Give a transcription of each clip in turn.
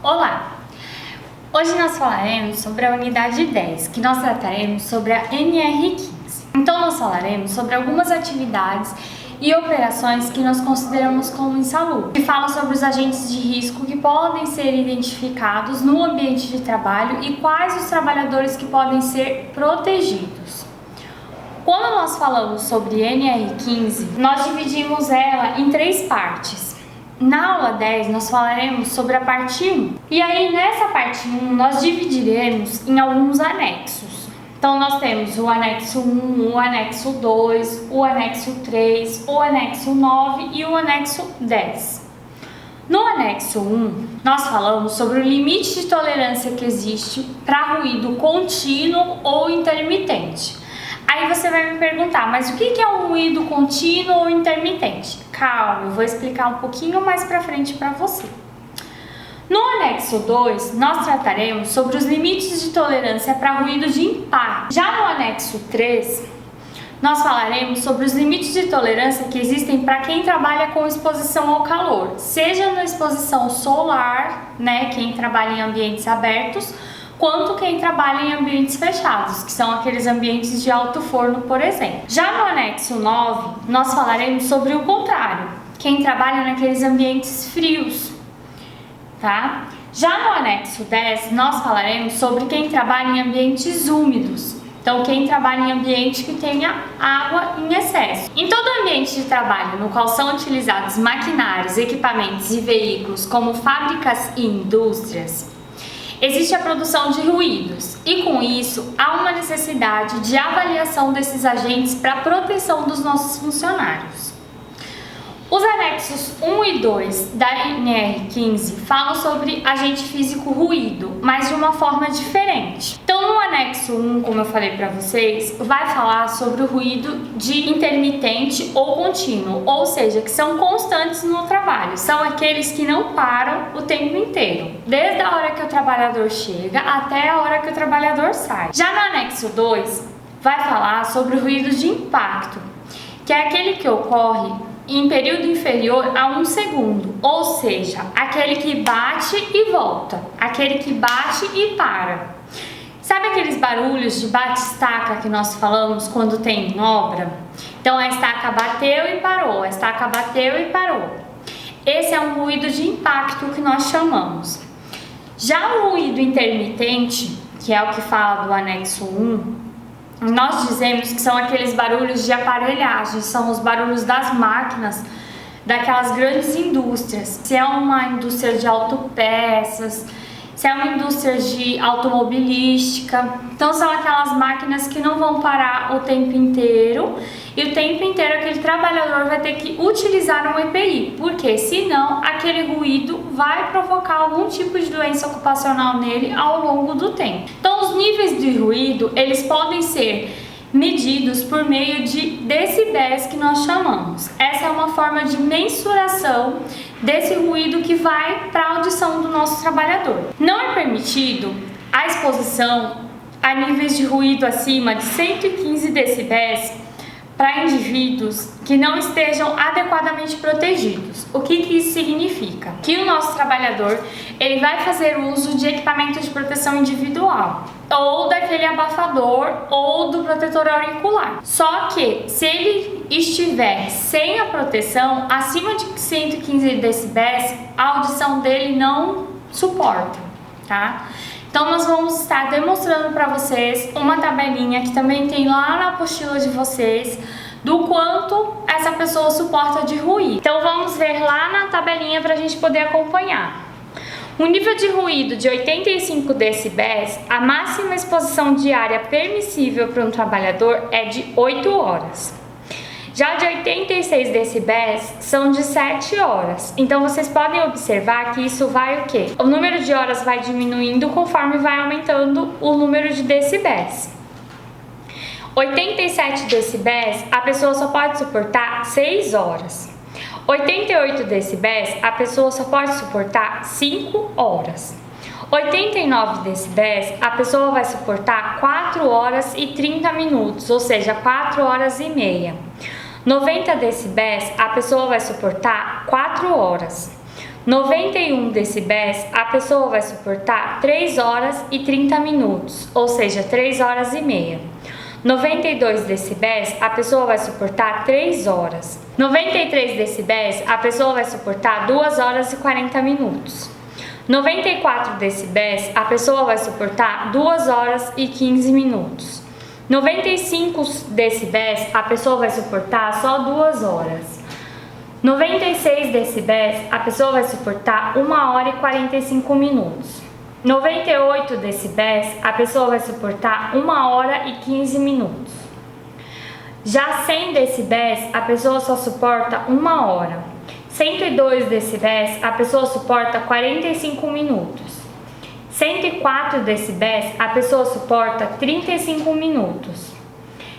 Olá! Hoje nós falaremos sobre a unidade 10, que nós trataremos sobre a NR15. Então nós falaremos sobre algumas atividades e operações que nós consideramos como insalubres, que fala sobre os agentes de risco que podem ser identificados no ambiente de trabalho e quais os trabalhadores que podem ser protegidos. Quando nós falamos sobre NR15, nós dividimos ela em 3 partes. Na aula 10, nós falaremos sobre a parte 1. E aí, nessa parte 1, nós dividiremos em alguns anexos. Então, nós temos o anexo 1, o anexo 2, o anexo 3, o anexo 9 e o anexo 10. No anexo 1, nós falamos sobre o limite de tolerância que existe para ruído contínuo ou intermitente. Aí você vai me perguntar, mas o que é um ruído contínuo ou intermitente? Calma, eu vou explicar um pouquinho mais para frente para você. No anexo 2, nós trataremos sobre os limites de tolerância para ruído de impacto. Já no anexo 3, nós falaremos sobre os limites de tolerância que existem para quem trabalha com exposição ao calor, seja na exposição solar, quem trabalha em ambientes abertos, quanto quem trabalha em ambientes fechados, que são aqueles ambientes de alto forno, por exemplo. Já no anexo 9, nós falaremos sobre o contrário, quem trabalha naqueles ambientes frios, tá? Já no anexo 10, nós falaremos sobre quem trabalha em ambientes úmidos, então quem trabalha em ambiente que tenha água em excesso. Em todo ambiente de trabalho no qual são utilizados maquinários, equipamentos e veículos, como fábricas e indústrias, existe a produção de ruídos e, com isso, há uma necessidade de avaliação desses agentes para a proteção dos nossos funcionários. Os anexos 1 e 2 da NR15 falam sobre agente físico ruído, mas de uma forma diferente. Então, no anexo 1, como eu falei para vocês, vai falar sobre o ruído de intermitente ou contínuo, ou seja, que são constantes no trabalho. São aqueles que não param o tempo inteiro, desde a hora que o trabalhador chega até a hora que o trabalhador sai. Já no anexo 2, vai falar sobre o ruído de impacto, que é aquele que ocorre em período inferior a 1 segundo, ou seja, aquele que bate e volta, aquele que bate e para. Sabe aqueles barulhos de bate-estaca que nós falamos quando tem obra? Então a estaca bateu e parou, a estaca bateu e parou. Esse é um ruído de impacto que nós chamamos. Já o ruído intermitente, que é o que fala do anexo 1, nós dizemos que são aqueles barulhos de aparelhagem, são os barulhos das máquinas, daquelas grandes indústrias. Se é uma indústria de autopeças, se é uma indústria de automobilística, então são aquelas máquinas que não vão parar o tempo inteiro e o tempo inteiro aquele trabalhador vai ter que utilizar um EPI, porque senão aquele ruído vai provocar algum tipo de doença ocupacional nele ao longo do tempo. Então os níveis de ruído, eles podem ser medidos por meio de decibéis que nós chamamos. Essa é uma forma de mensuração desse ruído que vai para a audição do nosso trabalhador. Não é permitido a exposição a níveis de ruído acima de 115 decibéis para indivíduos que não estejam adequadamente protegidos. O que isso significa? Que o nosso trabalhador ele vai fazer uso de equipamento de proteção individual, ou daquele abafador ou do protetor auricular. Só que se ele estiver sem a proteção, acima de 115 decibéis, a audição dele não suporta, tá? Então nós vamos estar demonstrando para vocês uma tabelinha que também tem lá na apostila de vocês do quanto essa pessoa suporta de ruído. Então vamos ver lá na tabelinha para a gente poder acompanhar. O nível de ruído de 85 decibéis, a máxima exposição diária permissível para um trabalhador é de 8 horas. Já de 86 decibéis são de 7 horas. Então vocês podem observar que isso vai o quê? O número de horas vai diminuindo conforme vai aumentando o número de decibéis. 87 decibéis, a pessoa só pode suportar 6 horas. 88 decibéis, a pessoa só pode suportar 5 horas. 89 decibéis, a pessoa vai suportar 4 horas e 30 minutos, ou seja, 4 horas e meia. 90 decibéis, a pessoa vai suportar 4 horas. 91 decibéis, a pessoa vai suportar 3 horas e 30 minutos, ou seja, 3 horas e meia. 92 decibéis, a pessoa vai suportar 3 horas. 93 decibéis, a pessoa vai suportar 2 horas e 40 minutos. 94 decibéis, a pessoa vai suportar 2 horas e 15 minutos. 95 decibéis, a pessoa vai suportar só 2 horas. 96 decibéis, a pessoa vai suportar 1 hora e 45 minutos. 98 decibéis, a pessoa vai suportar 1 hora e 15 minutos. Já 100 decibéis, a pessoa só suporta 1 hora. 102 decibéis, a pessoa suporta 45 minutos. 104 decibéis, a pessoa suporta 35 minutos.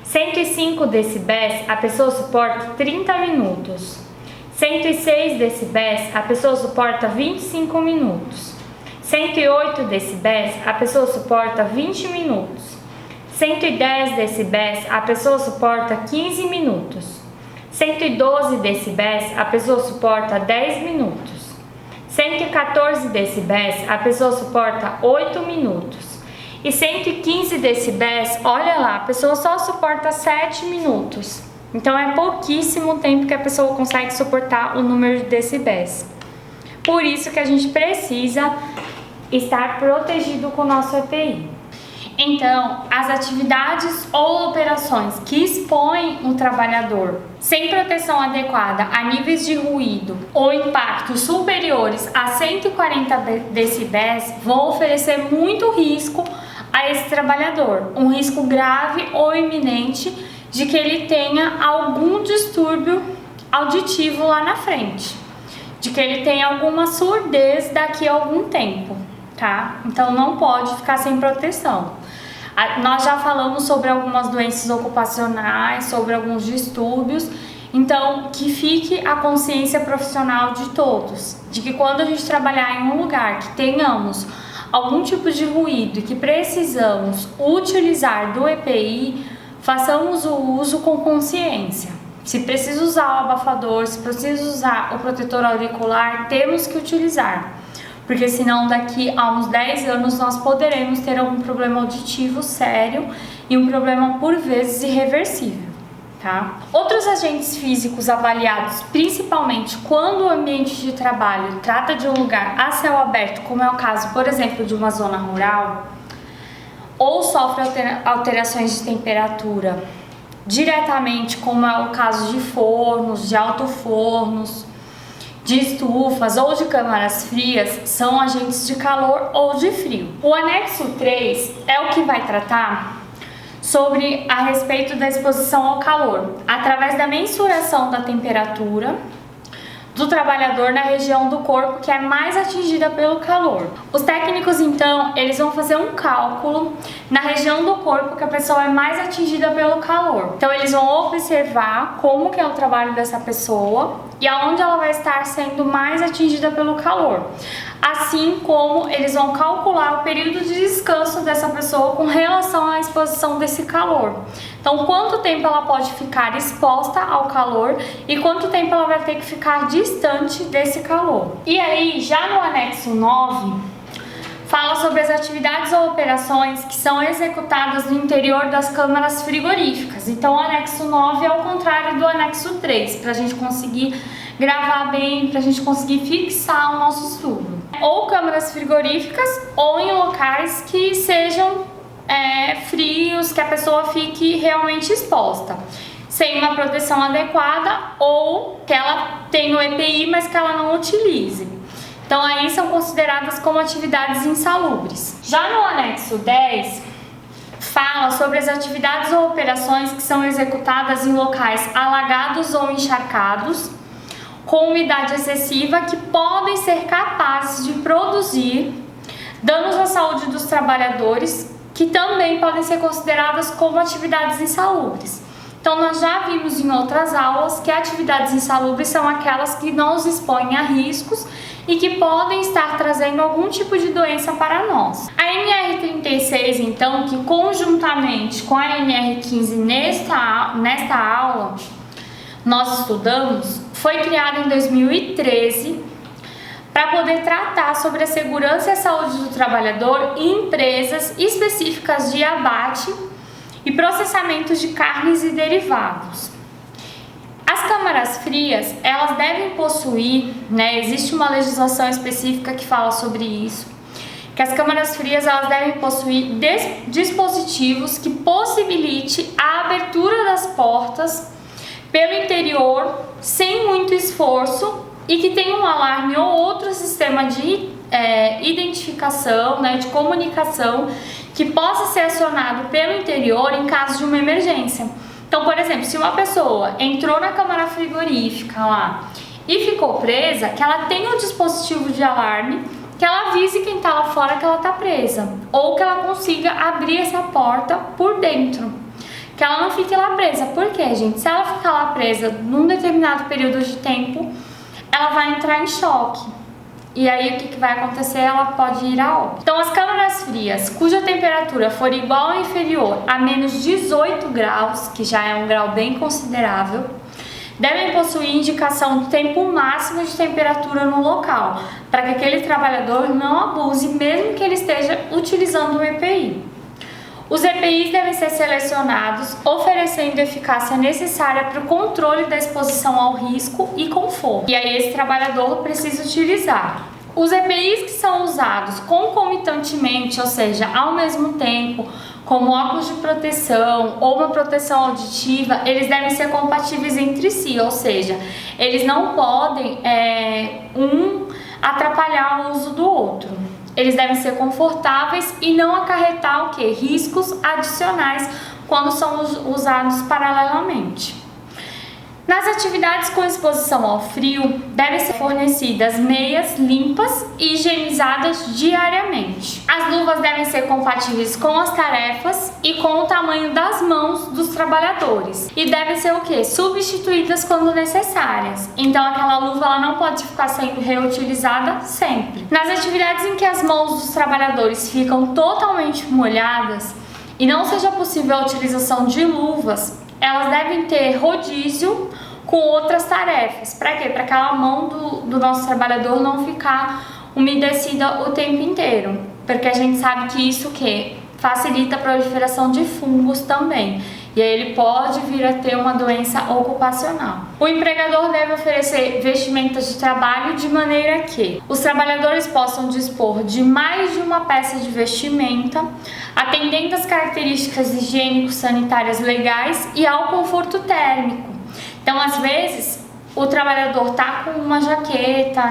105 decibéis, a pessoa suporta 30 minutos. 106 decibéis, a pessoa suporta 25 minutos. 108 decibéis, a pessoa suporta 20 minutos. 110 decibéis, a pessoa suporta 15 minutos. 112 decibéis, a pessoa suporta 10 minutos. 114 decibéis, a pessoa suporta 8 minutos. E 115 decibéis, olha lá, a pessoa só suporta 7 minutos. Então é pouquíssimo tempo que a pessoa consegue suportar o número de decibéis. Por isso que a gente precisa estar protegido com o nosso EPI. Então, as atividades ou operações que expõem o trabalhador sem proteção adequada a níveis de ruído ou impactos superiores a 140 decibéis vão oferecer muito risco a esse trabalhador, um risco grave ou iminente de que ele tenha algum distúrbio auditivo lá na frente, de que ele tenha alguma surdez daqui a algum tempo, tá? Então não pode ficar sem proteção. Nós já falamos sobre algumas doenças ocupacionais, sobre alguns distúrbios, então que fique a consciência profissional de todos, de que quando a gente trabalhar em um lugar que tenhamos algum tipo de ruído e que precisamos utilizar do EPI, façamos o uso com consciência. Se precisa usar o abafador, se precisa usar o protetor auricular, temos que utilizar. Porque senão daqui a uns 10 anos nós poderemos ter algum problema auditivo sério e um problema por vezes irreversível, tá? Outros agentes físicos avaliados, principalmente quando o ambiente de trabalho trata de um lugar a céu aberto, como é o caso, por exemplo, de uma zona rural, ou sofre alterações de temperatura diretamente, como é o caso de fornos, de alto-fornos, de estufas ou de câmaras frias, são agentes de calor ou de frio. O anexo 3 é o que vai tratar sobre a respeito da exposição ao calor, através da mensuração da temperatura do trabalhador na região do corpo que é mais atingida pelo calor. Os técnicos, então, eles vão fazer um cálculo na região do corpo que a pessoa é mais atingida pelo calor. Então, eles vão observar como que é o trabalho dessa pessoa e aonde ela vai estar sendo mais atingida pelo calor. Assim como eles vão calcular o período de descanso dessa pessoa com relação à exposição desse calor. Então, quanto tempo ela pode ficar exposta ao calor e quanto tempo ela vai ter que ficar distante desse calor. E aí, já no anexo 9, fala sobre as atividades ou operações que são executadas no interior das câmaras frigoríficas. Então, o anexo 9 é o contrário do anexo 3, para a gente conseguir gravar bem, para a gente conseguir fixar o nosso estudo. Ou câmaras frigoríficas ou em locais que sejam frios, que a pessoa fique realmente exposta, sem uma proteção adequada ou que ela tenha o EPI, mas que ela não utilize. Então aí são consideradas como atividades insalubres. Já no anexo 10, fala sobre as atividades ou operações que são executadas em locais alagados ou encharcados, com umidade excessiva, que podem ser capazes de produzir danos à saúde dos trabalhadores, que também podem ser consideradas como atividades insalubres. Então, nós já vimos em outras aulas que atividades insalubres são aquelas que não nos expõem a riscos e que podem estar trazendo algum tipo de doença para nós. A NR36, então, que conjuntamente com a NR15 nesta aula nós estudamos, foi criada em 2013 para poder tratar sobre a segurança e a saúde do trabalhador em empresas específicas de abate e processamento de carnes e derivados. As câmaras frias, elas devem possuir, existe uma legislação específica que fala sobre isso, que as câmaras frias elas devem possuir dispositivos que possibilite a abertura das portas pelo interior sem muito esforço e que tenha um alarme ou outro sistema de identificação, de comunicação que possa ser acionado pelo interior em caso de uma emergência. Então, por exemplo, se uma pessoa entrou na câmara frigorífica lá e ficou presa, que ela tenha um dispositivo de alarme, que ela avise quem está lá fora que ela está presa, ou que ela consiga abrir essa porta por dentro, que ela não fique lá presa. Por quê, gente? Se ela ficar lá presa num determinado período de tempo, ela vai entrar em choque. E aí o que vai acontecer? Ela pode ir a óbito. Então, as câmaras frias cuja temperatura for igual ou inferior a menos 18 graus, que já é um grau bem considerável, devem possuir indicação do tempo máximo de temperatura no local, para que aquele trabalhador não abuse, mesmo que ele esteja utilizando o EPI. Os EPIs devem ser selecionados, oferecendo eficácia necessária para o controle da exposição ao risco e conforto. E aí esse trabalhador precisa utilizar. Os EPIs que são usados concomitantemente, ou seja, ao mesmo tempo, como óculos de proteção ou uma proteção auditiva, eles devem ser compatíveis entre si, ou seja, eles não podem atrapalhar o uso do outro. Eles devem ser confortáveis e não acarretar riscos adicionais quando são usados paralelamente. Nas atividades com exposição ao frio, devem ser fornecidas meias limpas e higienizadas diariamente. As luvas devem ser compatíveis com as tarefas e com o tamanho das mãos dos trabalhadores. E devem ser substituídas quando necessárias. Então aquela luva ela não pode ficar sendo reutilizada sempre. Nas atividades em que as mãos dos trabalhadores ficam totalmente molhadas e não seja possível a utilização de luvas, elas devem ter rodízio com outras tarefas. Para quê? Para aquela mão do nosso trabalhador não ficar umedecida o tempo inteiro. Porque a gente sabe que isso facilita a proliferação de fungos também. E aí ele pode vir a ter uma doença ocupacional. O empregador deve oferecer vestimentas de trabalho de maneira que os trabalhadores possam dispor de mais de uma peça de vestimenta, atendendo às características higiênico-sanitárias legais e ao conforto térmico. Então, às vezes, o trabalhador tá com uma jaqueta,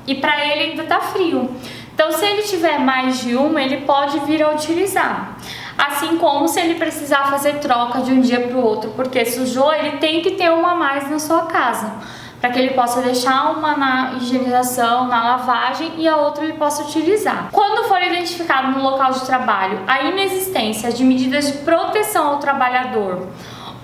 e para ele ainda tá frio. Então, se ele tiver mais de uma, ele pode vir a utilizar. Assim como se ele precisar fazer troca de um dia para o outro, porque sujou, ele tem que ter uma a mais na sua casa, para que ele possa deixar uma na higienização, na lavagem e a outra ele possa utilizar. Quando for identificado no local de trabalho a inexistência de medidas de proteção ao trabalhador,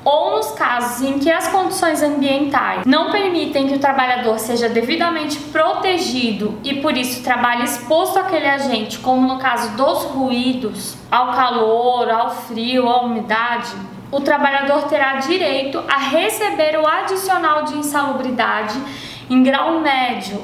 ou nos casos em que as condições ambientais não permitem que o trabalhador seja devidamente protegido e por isso trabalhe exposto àquele agente, como no caso dos ruídos, ao calor, ao frio, à umidade, o trabalhador terá direito a receber o adicional de insalubridade em grau médio,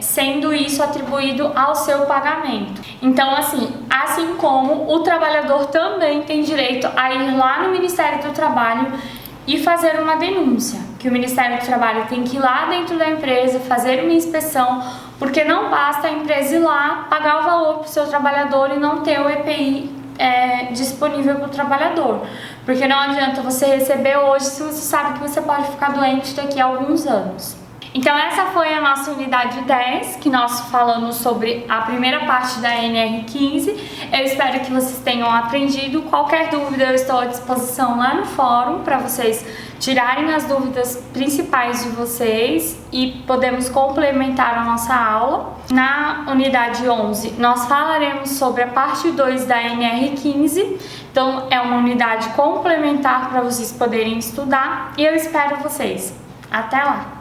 sendo isso atribuído ao seu pagamento. Então, assim como o trabalhador também tem direito a ir lá no Ministério do Trabalho e fazer uma denúncia, que o Ministério do Trabalho tem que ir lá dentro da empresa, fazer uma inspeção, porque não basta a empresa ir lá, pagar o valor para o seu trabalhador e não ter o EPI disponível para o trabalhador, porque não adianta você receber hoje se você sabe que você pode ficar doente daqui a alguns anos. Então essa foi a nossa unidade 10, que nós falamos sobre a primeira parte da NR15. Eu espero que vocês tenham aprendido. Qualquer dúvida eu estou à disposição lá no fórum para vocês tirarem as dúvidas principais de vocês e podemos complementar a nossa aula. Na unidade 11 nós falaremos sobre a parte 2 da NR15, então é uma unidade complementar para vocês poderem estudar e eu espero vocês. Até lá!